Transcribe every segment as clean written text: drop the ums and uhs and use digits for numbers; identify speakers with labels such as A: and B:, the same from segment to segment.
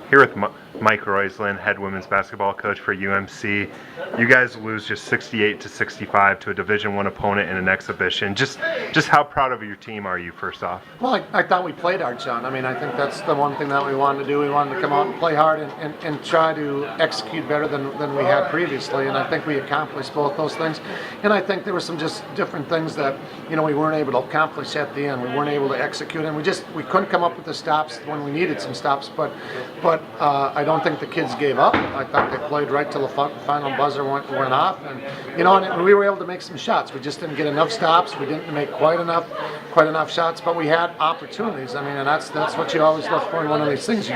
A: Here with Mike Roysland, head women's basketball coach for UMC. You guys lose just 68-65 to a Division I opponent in an exhibition. Just how proud of your team are you, first off?
B: Well, I thought we played hard, John. I mean, I think that's the one thing that we wanted to do. We wanted to come out and play hard and try to execute better than we had previously, and I think we accomplished both those things. And I think there were some just different things that, we weren't able to accomplish at the end. We weren't able to execute, and we couldn't come up with the stops when we needed some stops, but I don't think the kids gave up. I thought they played right till the final buzzer went off, and and we were able to make some shots. We just didn't get enough stops. We didn't make quite enough shots, but we had opportunities. I mean, and that's what you always look for in one of these things. You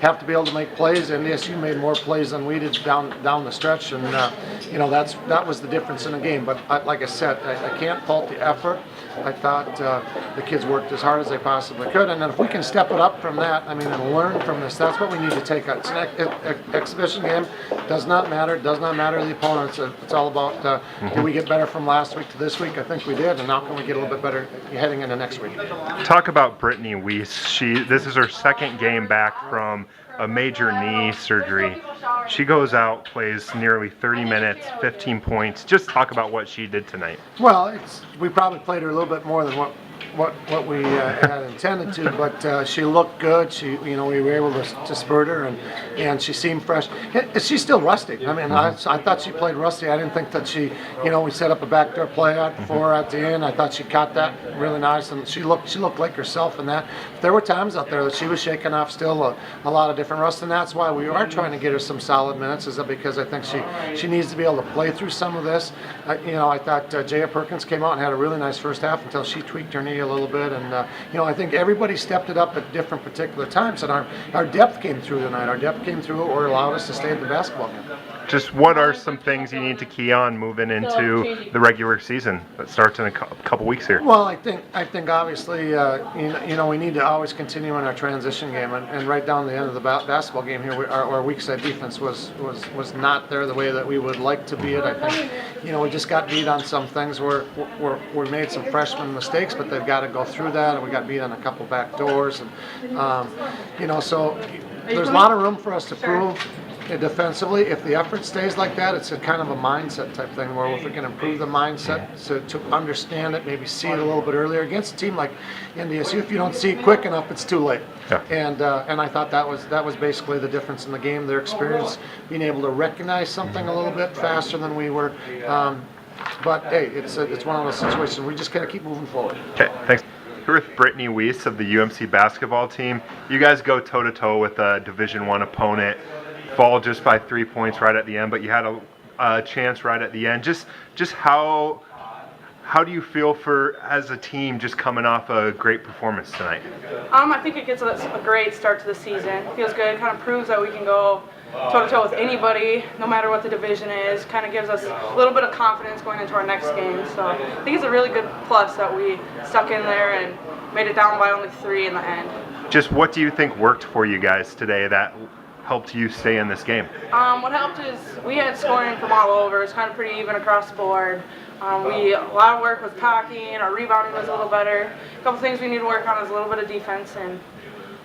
B: have to be able to make plays, and NDSU made more plays than we did down the stretch, and that was the difference in the game. But like I said, I can't fault the effort. I thought the kids worked as hard as they possibly could, and then if we can step it up from that, and learn from this, that's what we need to take out. It's an exhibition game. Does not matter. It does not matter the opponent. It's all about did we get better from last week to this week? I think we did, and now can we get a little bit better heading into next week?
A: Talk about Brittani Wiese. This is her second game back from a major knee surgery. She goes out, plays nearly 30 minutes, 15 points. Just talk about what she did tonight.
B: Well, we probably played her a little bit more than what we had intended to, but she looked good. We were able to spurt her, and she seemed fresh. She's still rusty. I mean, I thought she played rusty. I didn't think that she, we set up a backdoor play out for her at the end. I thought she caught that really nice, and she looked like herself in that. There were times out there that she was shaking off still a lot of different rust, and that's why we are trying to get her some solid minutes. Is that because I think she needs to be able to play through some of this. I thought Jaya Perkins came out and had a really nice first half until she tweaked her knee a little bit, and I think everybody stepped it up at different particular times, and our depth came through tonight. Our depth came through or allowed us to stay in the basketball game.
A: Just what are some things you need to key on moving into the regular season that starts in a couple weeks here?
B: Well, I think obviously we need to always continue in our transition game, and right down the end of the basketball game here, our weak side defense was not there the way that we would like to be it. I think we just got beat on some things where we made some freshman mistakes, but they've got to go through that, and we got beat on a couple back doors, and so there's a lot of room for us to prove defensively. If the effort stays like that, it's a kind of a mindset type thing where if we can improve the mindset to understand it, maybe see it a little bit earlier against a team like NDSU. If you don't see it quick enough, it's too late.
A: Yeah.
B: And I thought that was basically the difference in the game. Their experience being able to recognize something a little bit faster than we were. But hey, it's one of those situations we just gotta keep moving forward.
A: Okay, thanks. Here with Brittani Wiese of the UMC basketball team. You guys go toe-to-toe with a Division I opponent. Fall just by 3 points right at the end, but you had a chance right at the end. Just how do you feel as a team just coming off a great performance tonight?
C: I think it gets us a great start to the season. It feels good. It kind of proves that we can go toe-to-toe with anybody, no matter what the division is. Kind of gives us a little bit of confidence going into our next game. So I think it's a really good plus that we stuck in there and made it down by only 3 in the end.
A: Just what do you think worked for you guys today that helped you stay in this game?
C: What helped is we had scoring from all over. It's kind of pretty even across the board. A lot of work with talking. Our rebounding was a little better. A couple things we need to work on is a little bit of defense, and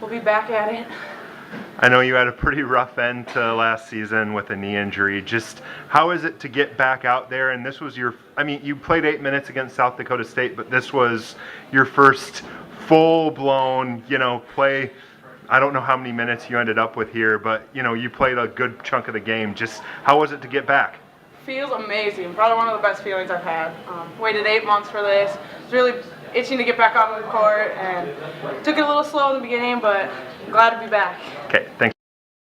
C: we'll be back at it.
A: I know you had a pretty rough end to last season with a knee injury. Just how is it to get back out there? And this was you played 8 minutes against South Dakota State, but this was your first full-blown, play. I don't know how many minutes you ended up with here, but you played a good chunk of the game. Just how was it to get back?
C: Feels amazing. Probably one of the best feelings I've had. Waited 8 months for this. It's really itching to get back on the court, and took it a little slow in the beginning, but I'm glad to be back.
A: Okay, thanks.